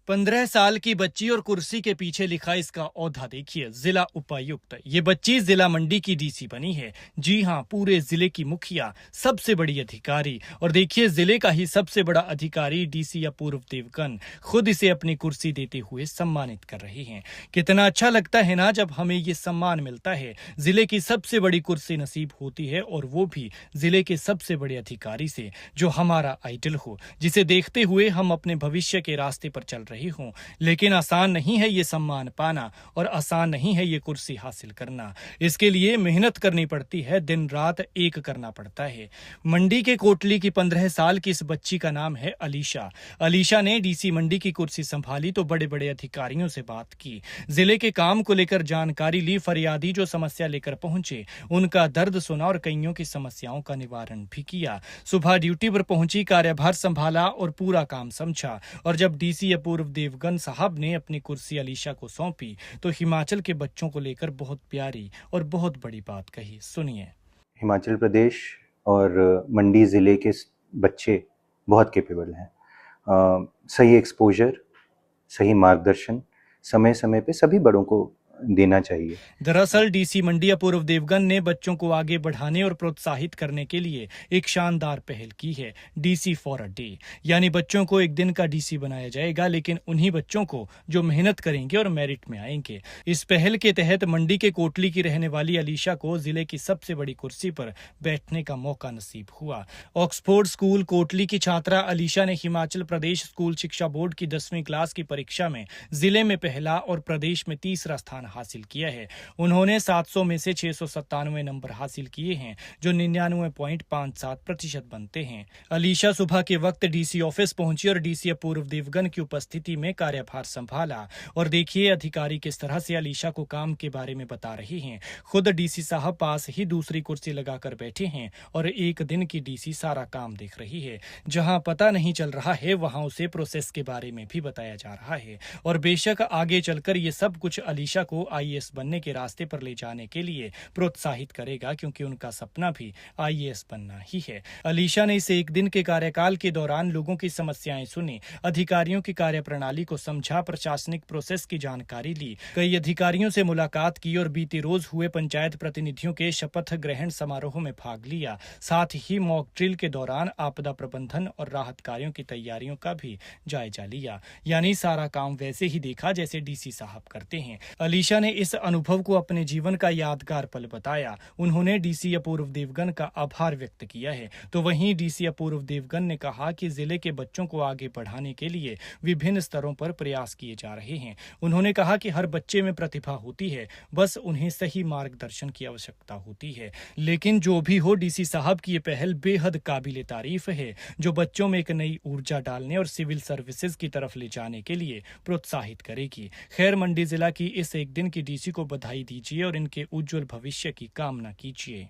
15 साल की बच्ची और कुर्सी के पीछे लिखा इसका औहदा देखिए, जिला उपायुक्त। ये बच्ची जिला मंडी की डीसी बनी है। जी हाँ, पूरे जिले की मुखिया, सबसे बड़ी अधिकारी। और देखिए, जिले का ही सबसे बड़ा अधिकारी डीसी अपूर्व देवगन खुद इसे अपनी कुर्सी देते हुए सम्मानित कर रहे हैं। कितना अच्छा लगता है ना जब हमें ये सम्मान मिलता है। जिले की सबसे बड़ी कुर्सी नसीब होती है, और वो भी जिले के सबसे बड़े अधिकारी से, जो हमारा आइडल हो, जिसे देखते हुए हम अपने भविष्य के रास्ते पर चल रही हूं। लेकिन आसान नहीं है ये सम्मान पाना, और आसान नहीं है ये कुर्सी हासिल करना। इसके लिए मेहनत करनी पड़ती है, दिन रात एक करना पड़ता है। मंडी के कोटली की 15 साल की इस बच्ची का नाम है अलीशा। अलीशा ने डीसी मंडी की कुर्सी संभाली तो बड़े बड़े अधिकारियों से बात की, जिले के काम को लेकर जानकारी ली, फरियादी जो समस्या लेकर पहुंचे उनका दर्द सुना और कईयों की समस्याओं का निवारण भी किया। सुबह ड्यूटी पर पहुंची, कार्यभार संभाला और पूरा काम समझा। और जब डीसी अपूर्व देवगन साहब ने अपनी कुर्सी अलीशा को सौंपी तो हिमाचल के बच्चों को लेकर बहुत प्यारी और बहुत बड़ी बात कही। सुनिए। हिमाचल प्रदेश और मंडी ज़िले के बच्चे बहुत कैपेबल हैं। सही एक्सपोजर, सही मार्गदर्शन समय समय पे सभी बड़ों को देना चाहिए। दरअसल डीसी मंडी अपूर्व देवगन ने बच्चों को आगे बढ़ाने और प्रोत्साहित करने के लिए एक शानदार पहल की है, डीसी फॉर अ डे। यानी बच्चों को एक दिन का डीसी बनाया जाएगा, लेकिन उन्हीं बच्चों को जो मेहनत करेंगे और मेरिट में आएंगे। इस पहल के तहत मंडी के कोटली की रहने वाली अलीशा को जिले की सबसे बड़ी कुर्सी पर बैठने का मौका नसीब हुआ। ऑक्सफोर्ड स्कूल कोटली की छात्रा अलीशा ने हिमाचल प्रदेश स्कूल शिक्षा बोर्ड की 10वीं क्लास की परीक्षा में जिले में पहला और प्रदेश में तीसरा स्थान हासिल किया है। उन्होंने 700 में से 697 नंबर हासिल किए हैं, जो 99.57% बनते हैं। अलीशा सुबह के वक्त डीसी ऑफिस पहुंची और डीसी अपूर्व देवगन की उपस्थिति में कार्यभार संभाला। और देखिए, अधिकारी किस तरह से अलीशा को काम के बारे में बता रही हैं। खुद डीसी साहब पास ही दूसरी कुर्सी लगाकर बैठे हैं और एक दिन की डीसी सारा काम देख रही है। जहां पता नहीं चल रहा है, वहां उसे प्रोसेस के बारे में भी बताया जा रहा है। और बेशक आगे चलकर ये सब कुछ अलीशा को आईएएस बनने के रास्ते पर ले जाने के लिए प्रोत्साहित करेगा, क्योंकि उनका सपना भी आईएएस बनना ही है। अलीशा ने इस एक दिन के कार्यकाल के दौरान लोगों की समस्याएं सुनी, अधिकारियों की कार्यप्रणाली को समझा, प्रशासनिक प्रोसेस की जानकारी ली, कई अधिकारियों से मुलाकात की और बीते रोज हुए पंचायत प्रतिनिधियों के शपथ ग्रहण समारोह में भाग लिया। साथ ही मॉक ड्रिल के दौरान आपदा प्रबंधन और राहत कार्यों की तैयारियों का भी जायजा लिया। यानी सारा काम वैसे ही देखा जैसे डीसी साहब करते हैं। अलीशा ने इस अनुभव को अपने जीवन का यादगार पल बताया। उन्होंने डीसी अपूर्व देवगन का आभार व्यक्त किया है। तो वहीं डीसी अपूर्व देवगन ने कहा कि जिले के बच्चों को आगे बढ़ाने के लिए विभिन्न स्तरों पर प्रयास किए जा रहे हैं। उन्होंने कहा कि हर बच्चे में प्रतिभा होती है, बस उन्हें सही मार्गदर्शन की आवश्यकता होती है। लेकिन जो भी हो, डीसी साहब की ये पहल बेहद काबिले तारीफ है, जो बच्चों में एक नई ऊर्जा डालने और सिविल सर्विसेज की तरफ ले जाने के लिए प्रोत्साहित करेगी। खैर, मंडी जिला की इस एक दिन की डीसी को बधाई दीजिए और इनके उज्जवल भविष्य की कामना कीजिए।